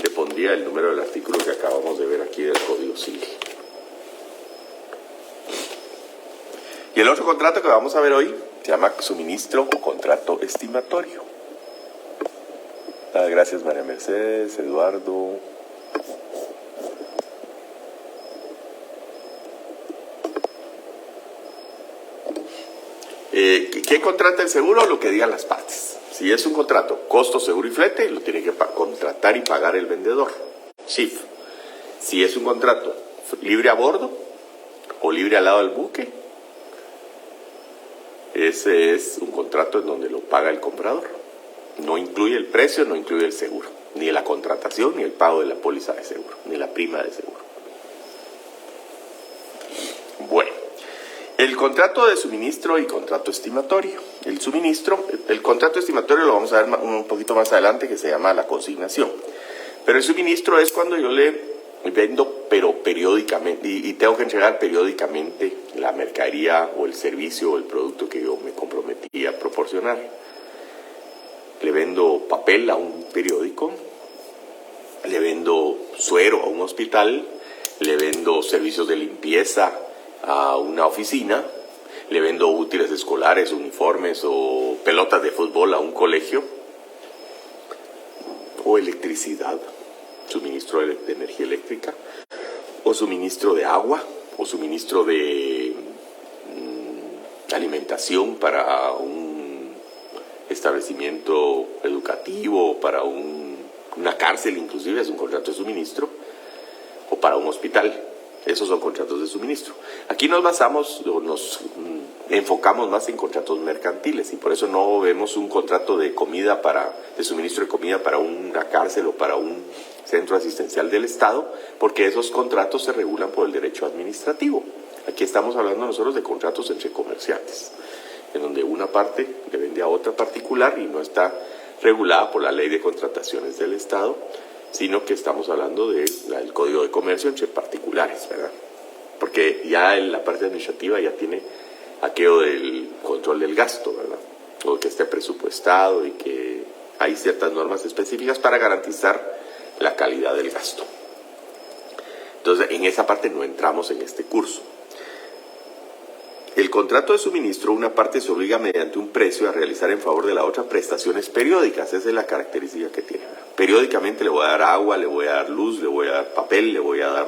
le pondría el número del artículo que acabamos de ver aquí del Código Civil. Y el otro contrato que vamos a ver hoy se llama suministro o contrato estimatorio. Gracias María Mercedes, Eduardo. ¿Quién contrata el seguro? Lo que digan las partes. Si es un contrato, costo, seguro y flete, lo tiene que contratar y pagar el vendedor, SHIF. Si es un contrato libre a bordo o libre al lado del buque, ese es un contrato en donde lo paga el comprador. No incluye el precio, no incluye el seguro, ni la contratación, ni el pago de la póliza de seguro, ni la prima de seguro. Bueno, el contrato de suministro y contrato estimatorio. El contrato estimatorio lo vamos a ver un poquito más adelante, que se llama la consignación. Pero el suministro es cuando yo le vendo, pero periódicamente, y tengo que entregar periódicamente la mercadería o el servicio o el producto que yo me comprometí a proporcionar. Le vendo papel a un periódico, le vendo suero a un hospital, le vendo servicios de limpieza a una oficina, le vendo útiles escolares, uniformes o pelotas de fútbol a un colegio, o electricidad, suministro de energía eléctrica, o suministro de agua, o suministro de alimentación para un establecimiento educativo, para una cárcel inclusive, es un contrato de suministro, o para un hospital. Esos son contratos de suministro. Aquí nos basamos o nos enfocamos más en contratos mercantiles, y por eso no vemos un contrato de comida de suministro de comida para una cárcel o para un centro asistencial del Estado, porque esos contratos se regulan por el derecho administrativo. Aquí estamos hablando nosotros de contratos entre comerciantes, en donde una parte le vende a otra particular y no está regulada por la ley de contrataciones del Estado, sino que estamos hablando del Código de Comercio entre particulares, ¿verdad? Porque ya en la parte administrativa ya tiene aquello del control del gasto, ¿verdad? O que esté presupuestado y que hay ciertas normas específicas para garantizar la calidad del gasto. Entonces, en esa parte no entramos en este curso. El contrato de suministro, una parte se obliga mediante un precio a realizar en favor de la otra prestaciones periódicas. Esa es la característica que tiene. Periódicamente le voy a dar agua, le voy a dar luz, le voy a dar papel, le voy a dar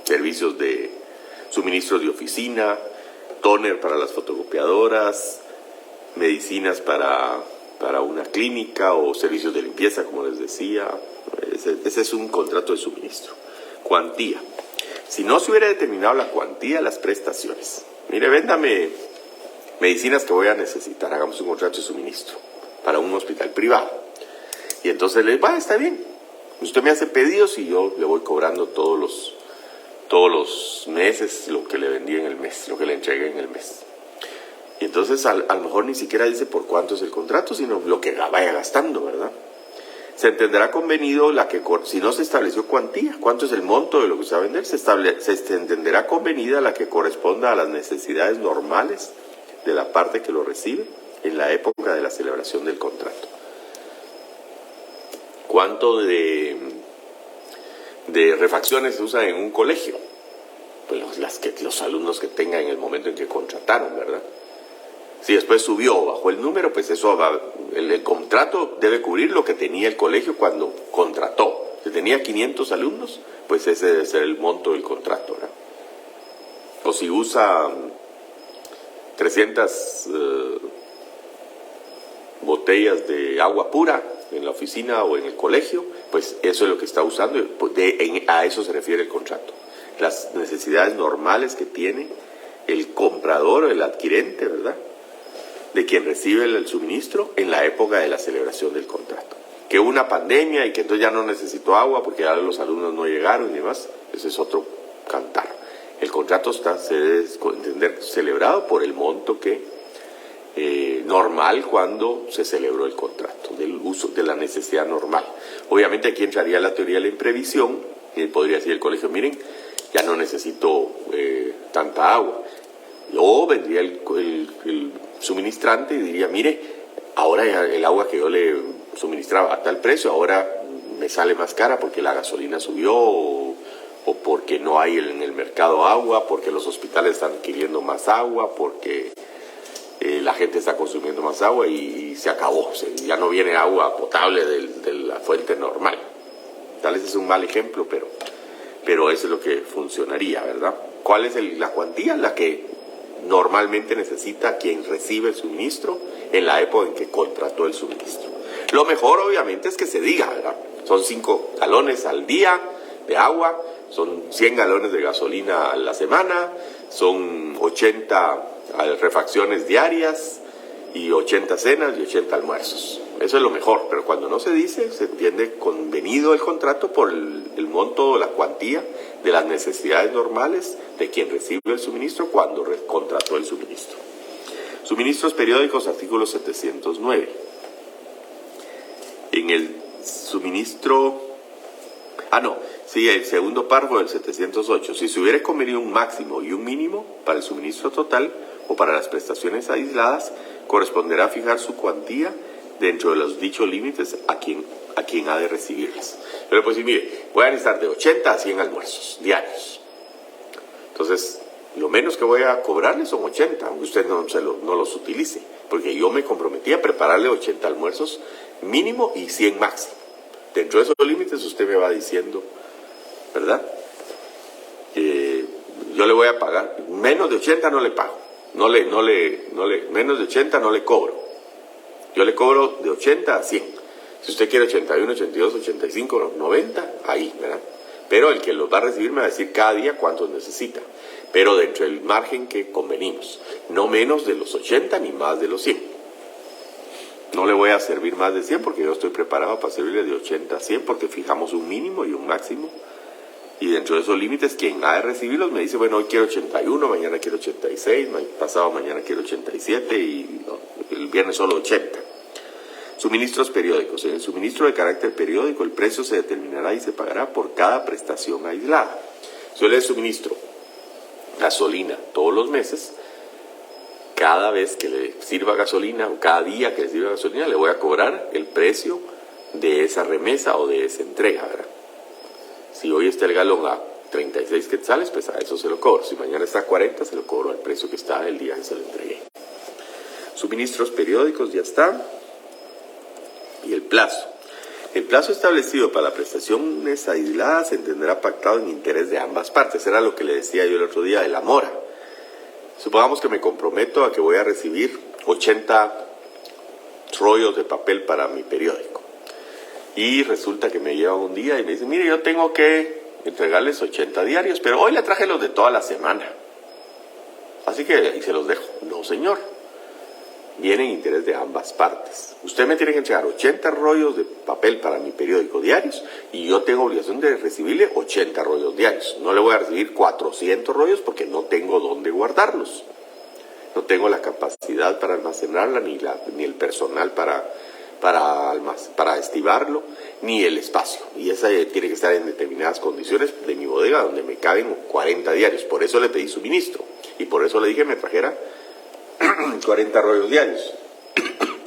servicios de suministros de oficina, tóner para las fotocopiadoras, medicinas para una clínica o servicios de limpieza, como les decía. Ese es un contrato de suministro. Cuantía. Si no se hubiera determinado la cuantía de las prestaciones, mire, véndame medicinas que voy a necesitar, hagamos un contrato de suministro para un hospital privado. Y entonces les va, está bien, usted me hace pedidos y yo le voy cobrando todos los meses lo que le vendí en el mes, lo que le entregué en el mes. Y entonces a lo mejor ni siquiera dice por cuánto es el contrato, sino lo que vaya gastando, ¿verdad? Se entenderá convenido si no se estableció cuantía, cuánto es el monto de lo que se va a vender, se entenderá convenida la que corresponda a las necesidades normales de la parte que lo recibe en la época de la celebración del contrato. ¿Cuánto de refacciones se usan en un colegio? Pues los alumnos que tengan en el momento en que contrataron, ¿verdad? Si después subió o bajó el número, pues eso el contrato debe cubrir lo que tenía el colegio cuando contrató. Si tenía 500 alumnos, pues ese debe ser el monto del contrato, ¿verdad? O si usa 300 botellas de agua pura en la oficina o en el colegio, pues eso es lo que está usando, a eso se refiere el contrato. Las necesidades normales que tiene el comprador o el adquirente, ¿verdad?, de quien recibe el suministro en la época de la celebración del contrato. Que hubo una pandemia y que entonces ya no necesitó agua porque ya los alumnos no llegaron y demás, ese es otro cantar. El contrato se debe entender celebrado por el monto que normal cuando se celebró el contrato, del uso, de la necesidad normal. Obviamente aquí entraría la teoría de la imprevisión, y podría decir el colegio, miren, ya no necesito tanta agua. O vendría el suministrante y diría, mire, ahora el agua que yo le suministraba a tal precio, ahora me sale más cara porque la gasolina subió o porque no hay en el mercado agua, porque los hospitales están adquiriendo más agua, porque la gente está consumiendo más agua y se acabó, ya no viene agua potable de la fuente normal. Tal vez es un mal ejemplo, pero eso es lo que funcionaría, ¿verdad? ¿Cuál es la cuantía? La que normalmente necesita quien recibe el suministro en la época en que contrató el suministro. Lo mejor, obviamente, es que se diga, ¿verdad? Son 5 galones al día de agua, son 100 galones de gasolina a la semana, son 80 refacciones diarias y 80 cenas y 80 almuerzos. Eso es lo mejor, pero cuando no se dice, se entiende convenido el contrato por el monto o la cuantía de las necesidades normales de quien recibe el suministro cuando contrató el suministro. Suministros periódicos, artículo 709. En el suministro... el segundo párrafo del 708. Si se hubiera convenido un máximo y un mínimo para el suministro total o para las prestaciones aisladas, corresponderá fijar su cuantía dentro de los dichos límites a quien ha de recibirlas. Pero pues sí, mire, voy a necesitar de 80 a 100 almuerzos diarios. Entonces, lo menos que voy a cobrarle son 80, aunque usted no los utilice, porque yo me comprometí a prepararle 80 almuerzos mínimo y 100 máximo. Dentro de esos límites usted me va diciendo, ¿verdad? Yo le voy a pagar, menos de 80 no le pago, menos de 80 no le cobro. Yo le cobro de 80 a 100. Si usted quiere 81, 82, 85, 90, ahí, ¿verdad? Pero el que los va a recibir me va a decir cada día cuántos necesita. Pero dentro del margen que convenimos. No menos de los 80 ni más de los 100. No le voy a servir más de 100 porque yo estoy preparado para servirle de 80 a 100 porque fijamos un mínimo y un máximo. Y dentro de esos límites, quien ha de recibirlos me dice, bueno, hoy quiero 81, mañana quiero 86, pasado mañana quiero 87 y el viernes solo 80. Suministros periódicos. En el suministro de carácter periódico, el precio se determinará y se pagará por cada prestación aislada. Si yo le suministro gasolina todos los meses, cada vez que le sirva gasolina o cada día que le sirva gasolina, le voy a cobrar el precio de esa remesa o de esa entrega, ¿verdad? Si hoy está el galón a 36 quetzales, pues a eso se lo cobro. Si mañana está a 40, se lo cobro al precio que está el día que se lo entregué. Suministros periódicos, ya está. Y el plazo. El plazo establecido para la prestaciones aisladas se entenderá pactado en interés de ambas partes. Era lo que le decía yo el otro día de la mora. Supongamos que me comprometo a que voy a recibir 80 rollos de papel para mi periódico. Y resulta que me llevan un día y me dicen, mire, yo tengo que entregarles 80 diarios, pero hoy le traje los de toda la semana. Así que ahí se los dejo. No, señor. Viene en interés de ambas partes. Usted me tiene que entregar 80 rollos de papel para mi periódico diarios y yo tengo obligación de recibirle 80 rollos diarios. No le voy a recibir 400 rollos porque no tengo dónde guardarlos. No tengo la capacidad para almacenarla, ni el personal para estibarlo, ni el espacio. Y esa tiene que estar en determinadas condiciones de mi bodega donde me caben 40 diarios. Por eso le pedí suministro y por eso le dije que me trajera 40 rollos diarios,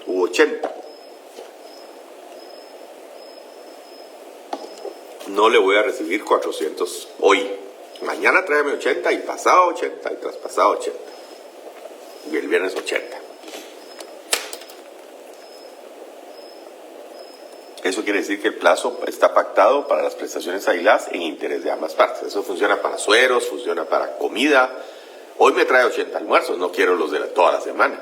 u 80. No le voy a recibir 400 hoy. Mañana tráeme 80 y pasado 80 y traspasado 80. Y el viernes 80. Eso quiere decir que el plazo está pactado para las prestaciones aisladas en interés de ambas partes. Eso funciona para sueros, funciona para comida. Hoy me trae 80 almuerzos, no quiero los de toda la semana.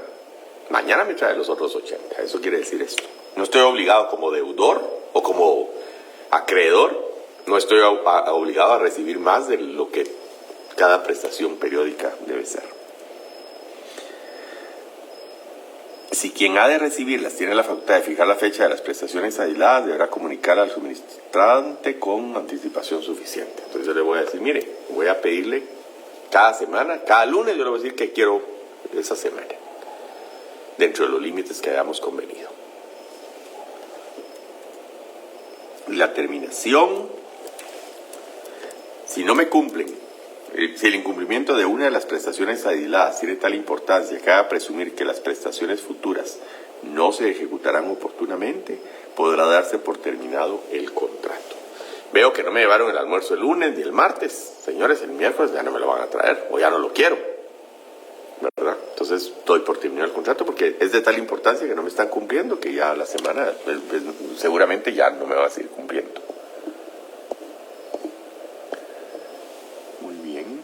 Mañana me trae los otros 80. Eso quiere decir esto. No estoy obligado como deudor o como acreedor, no estoy obligado a recibir más de lo que cada prestación periódica debe ser. Si quien ha de recibirlas tiene la facultad de fijar la fecha de las prestaciones aisladas, deberá comunicar al suministrante con anticipación suficiente. Entonces yo le voy a decir, mire, voy a pedirle cada semana, cada lunes yo le voy a decir que quiero esa semana, dentro de los límites que hayamos convenido. La terminación, si no me cumplen, si el incumplimiento de una de las prestaciones aisladas tiene tal importancia que haga presumir que las prestaciones futuras no se ejecutarán oportunamente, podrá darse por terminado el contrato. Veo que no me llevaron el almuerzo el lunes ni el martes. Señores, el miércoles ya no me lo van a traer o ya no lo quiero, ¿verdad? Entonces doy por terminado el contrato porque es de tal importancia que no me están cumpliendo que ya la semana seguramente ya no me va a seguir cumpliendo. Muy bien.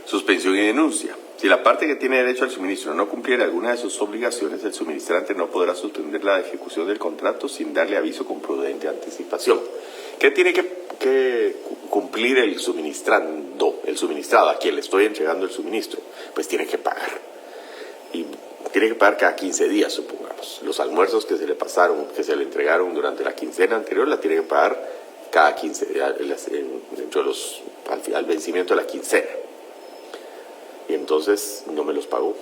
Suspensión y denuncia. Si la parte que tiene derecho al suministro no cumpliera alguna de sus obligaciones, el suministrante no podrá suspender la ejecución del contrato sin darle aviso con prudente anticipación. ¿Qué tiene que cumplir el suministrado, a quien le estoy entregando el suministro? Pues tiene que pagar. Y tiene que pagar cada 15 días, supongamos. Los almuerzos que se le pasaron, que se le entregaron durante la quincena anterior, la tiene que pagar cada 15 días, al vencimiento de la quincena. Y entonces no me los pagó.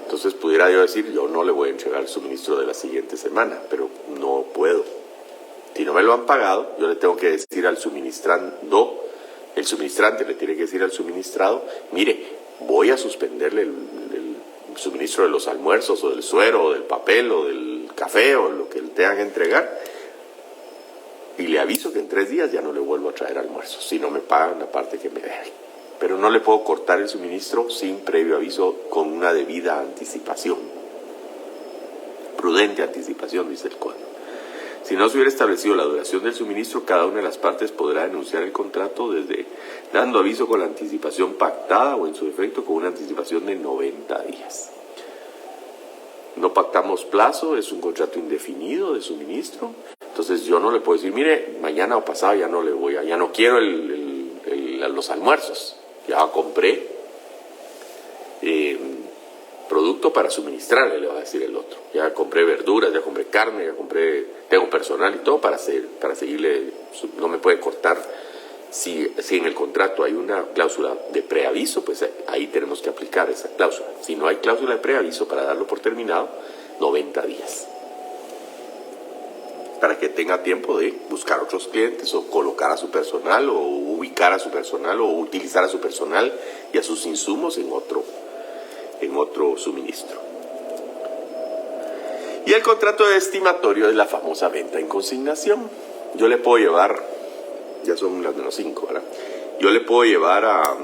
Entonces pudiera yo decir, yo no le voy a entregar el suministro de la siguiente semana, pero no puedo. Si no me lo han pagado, yo le tengo que decir al suministrando, el suministrante le tiene que decir al suministrado, mire, voy a suspenderle el suministro de los almuerzos, o del suero, o del papel, o del café, o lo que le tengan que entregar, y le aviso que en 3 días ya no le vuelvo a traer almuerzos, si no me pagan la parte que me deben. Pero no le puedo cortar el suministro sin previo aviso, con una debida anticipación. Prudente anticipación, dice el código. Si no se hubiera establecido la duración del suministro, cada una de las partes podrá denunciar el contrato desde dando aviso con la anticipación pactada o en su defecto con una anticipación de 90 días. No pactamos plazo, es un contrato indefinido de suministro. Entonces yo no le puedo decir, mire, mañana o pasado ya no quiero los almuerzos. Ya compré producto para suministrarle, le va a decir el otro. Ya compré verduras, ya compré carne, tengo personal y todo para seguirle. No me puede cortar. Si en el contrato hay una cláusula de preaviso, pues ahí tenemos que aplicar esa cláusula. Si no hay cláusula de preaviso, para darlo por terminado, 90 días. Para que tenga tiempo de buscar otros clientes, o colocar a su personal, o ubicar a su personal, o utilizar a su personal y a sus insumos en otro suministro. Y el contrato de estimatorio es la famosa venta en consignación. Yo le puedo llevar, ya son las menos 5, ¿verdad? Yo le puedo llevar a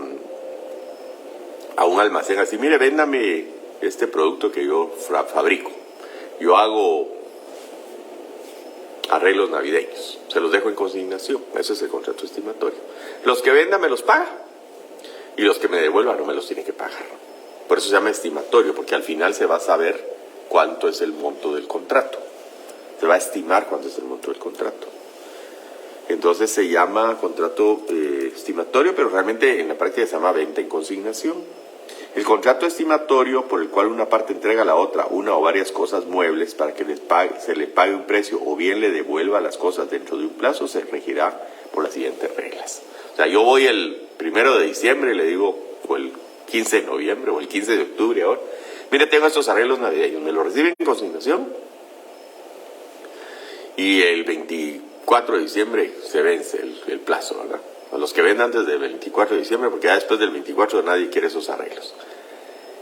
un almacén así, mire, véndame este producto que yo fabrico. Yo hago arreglos navideños, se los dejo en consignación. Eso es el contrato estimatorio. Los que vendan me los paga, y los que me devuelvan no me los tiene que pagar. Por eso se llama estimatorio, porque al final se va a saber cuánto es el monto del contrato. Se va a estimar cuánto es el monto del contrato. Entonces se llama contrato estimatorio, pero realmente en la práctica se llama venta en consignación. El contrato estimatorio por el cual una parte entrega a la otra una o varias cosas muebles para que se le pague un precio o bien le devuelva las cosas dentro de un plazo, se regirá por las siguientes reglas. O sea, yo voy el 1 de diciembre y le digo, o el 15 de noviembre o el 15 de octubre ahora, mire, tengo estos arreglos navideños, me los reciben en consignación y el 24 de diciembre se vence el plazo, ¿verdad? A los que vendan antes del 24 de diciembre, porque ya después del 24 nadie quiere esos arreglos.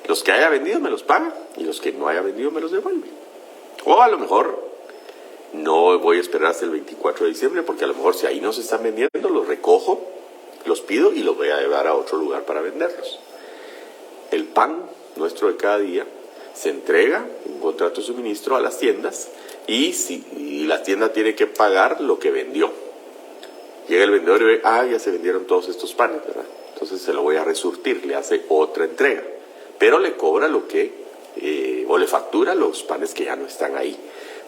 Los que haya vendido me los paga y los que no haya vendido me los devuelve. O a lo mejor no voy a esperar hasta el 24 de diciembre, porque a lo mejor si ahí no se están vendiendo, los recojo, los pido y los voy a llevar a otro lugar para venderlos. El pan nuestro de cada día se entrega en un contrato de suministro a las tiendas y la tienda tiene que pagar lo que vendió. Llega el vendedor y ve, ya se vendieron todos estos panes, ¿verdad? Entonces se lo voy a resurtir, le hace otra entrega, pero le cobra o le factura los panes que ya no están ahí,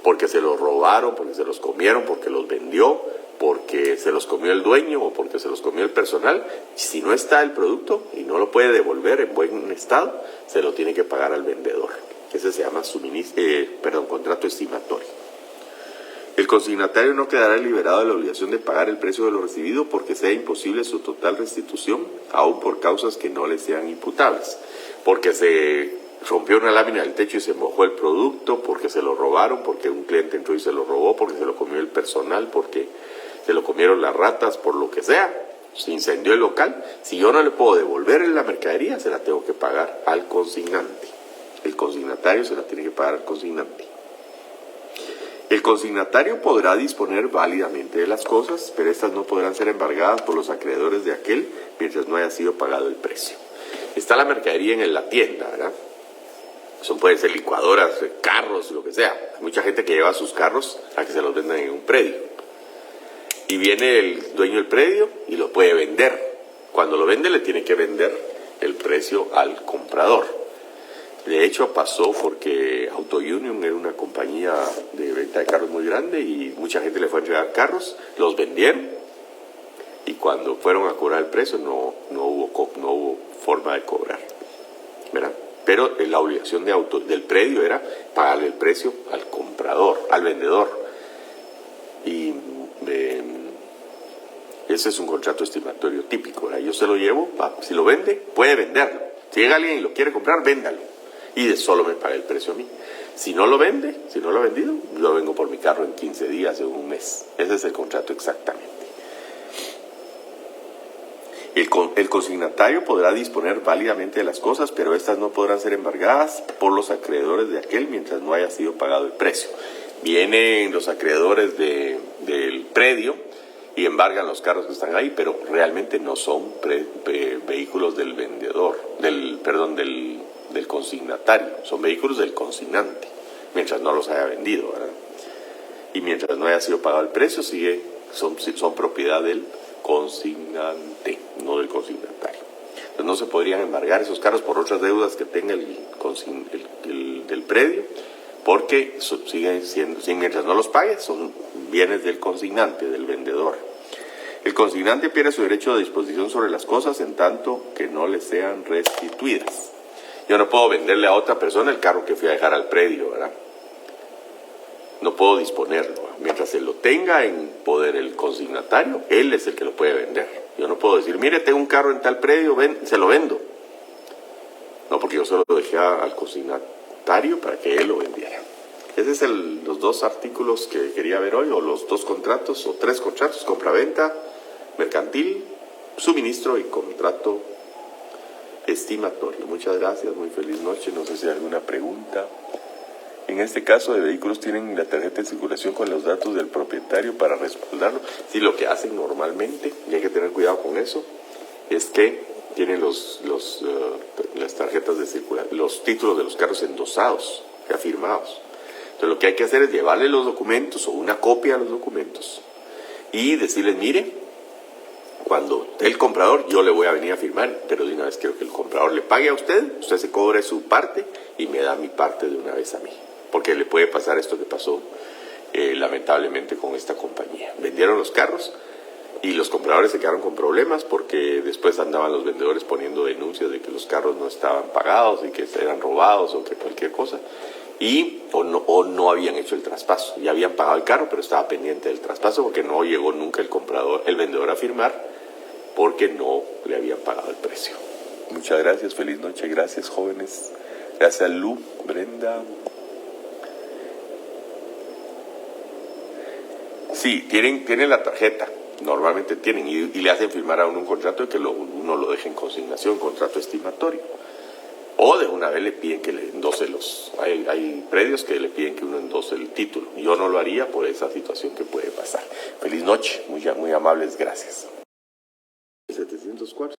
porque se los robaron, porque se los comieron, porque los vendió, porque se los comió el dueño o porque se los comió el personal. Si no está el producto y no lo puede devolver en buen estado, se lo tiene que pagar al vendedor. Ese se llama contrato estimatorio. El consignatario no quedará liberado de la obligación de pagar el precio de lo recibido porque sea imposible su total restitución, aun por causas que no le sean imputables. Porque se rompió una lámina del techo y se mojó el producto, porque se lo robaron, porque un cliente entró y se lo robó, porque se lo comió el personal, porque se lo comieron las ratas, por lo que sea. Se incendió el local. Si yo no le puedo devolver la mercadería, se la tengo que pagar al consignante. El consignatario se la tiene que pagar al consignante. El consignatario podrá disponer válidamente de las cosas, pero estas no podrán ser embargadas por los acreedores de aquel mientras no haya sido pagado el precio. Está la mercadería en la tienda, ¿verdad? Pueden ser licuadoras, carros, lo que sea. Hay mucha gente que lleva sus carros a que se los vendan en un predio. Y viene el dueño del predio y lo puede vender Cuando lo vende le tiene que vender el precio al comprador. De hecho pasó porque Auto Union era una compañía de venta de carros muy grande y mucha gente le fue a entregar carros, los vendieron y cuando fueron a cobrar el precio no hubo forma de cobrar, ¿verdad? Pero la obligación del predio era pagarle el precio al comprador, al vendedor. Y ese es un contrato estimatorio típico, ¿verdad? Yo se lo llevo, si lo vende, puede venderlo. Si llega alguien y lo quiere comprar, véndalo. Y solo me paga el precio a mí. Si no lo vende, si no lo ha vendido, yo vengo por mi carro en 15 días, en un mes. Ese es el contrato exactamente. El consignatario podrá disponer válidamente de las cosas, pero estas no podrán ser embargadas por los acreedores de aquel mientras no haya sido pagado el precio. Vienen los acreedores del predio y embargan los carros que están ahí, pero realmente no son vehículos del vendedor, del consignatario, son vehículos del consignante, mientras no los haya vendido, ¿verdad? Y mientras no haya sido pagado el precio, son propiedad del consignante, no del consignatario. Entonces no se podrían embargar esos carros por otras deudas que tenga del predio, porque siguen siendo, mientras no los pague, son bienes del consignante, del vendedor. El consignante pierde su derecho de disposición sobre las cosas en tanto que no le sean restituidas. Yo no puedo venderle a otra persona el carro que fui a dejar al predio, ¿verdad? No puedo disponerlo. Mientras él lo tenga en poder el consignatario, él es el que lo puede vender. Yo no puedo decir, mire, tengo un carro en tal predio, se lo vendo. No, porque yo solo lo dejé al consignatario para que él lo vendiera. Esos son los dos artículos que quería ver hoy, o los dos contratos, o tres contratos: compraventa, mercantil, suministro y contrato estimatorio. Muchas gracias, muy feliz noche. No sé si hay alguna pregunta. En este caso de vehículos, ¿tienen la tarjeta de circulación con los datos del propietario para respaldarlo? Sí, lo que hacen normalmente, y hay que tener cuidado con eso, es que tienen las tarjetas de circulación, los títulos de los carros endosados, ya firmados. Entonces lo que hay que hacer es llevarle los documentos o una copia de los documentos y decirles, mire, cuando esté el comprador yo le voy a venir a firmar, pero de una vez quiero que el comprador le pague a usted se cobre su parte y me da mi parte de una vez a mí. Porque le puede pasar esto que pasó lamentablemente con esta compañía. Vendieron los carros y los compradores se quedaron con problemas porque después andaban los vendedores poniendo denuncias de que los carros no estaban pagados y que eran robados o que cualquier cosa. O no habían hecho el traspaso. Ya habían pagado el carro, pero estaba pendiente del traspaso porque no llegó nunca el vendedor a firmar porque no le habían pagado el precio. Muchas gracias, feliz noche, gracias jóvenes. Gracias Lu, Brenda. Sí, tienen la tarjeta, normalmente tienen, y le hacen firmar a uno un contrato de que uno lo deje en consignación, contrato estimatorio. O de una vez le piden que le endose hay predios que le piden que uno endose el título. Yo no lo haría por esa situación que puede pasar. Feliz noche, muy amables, gracias. 704.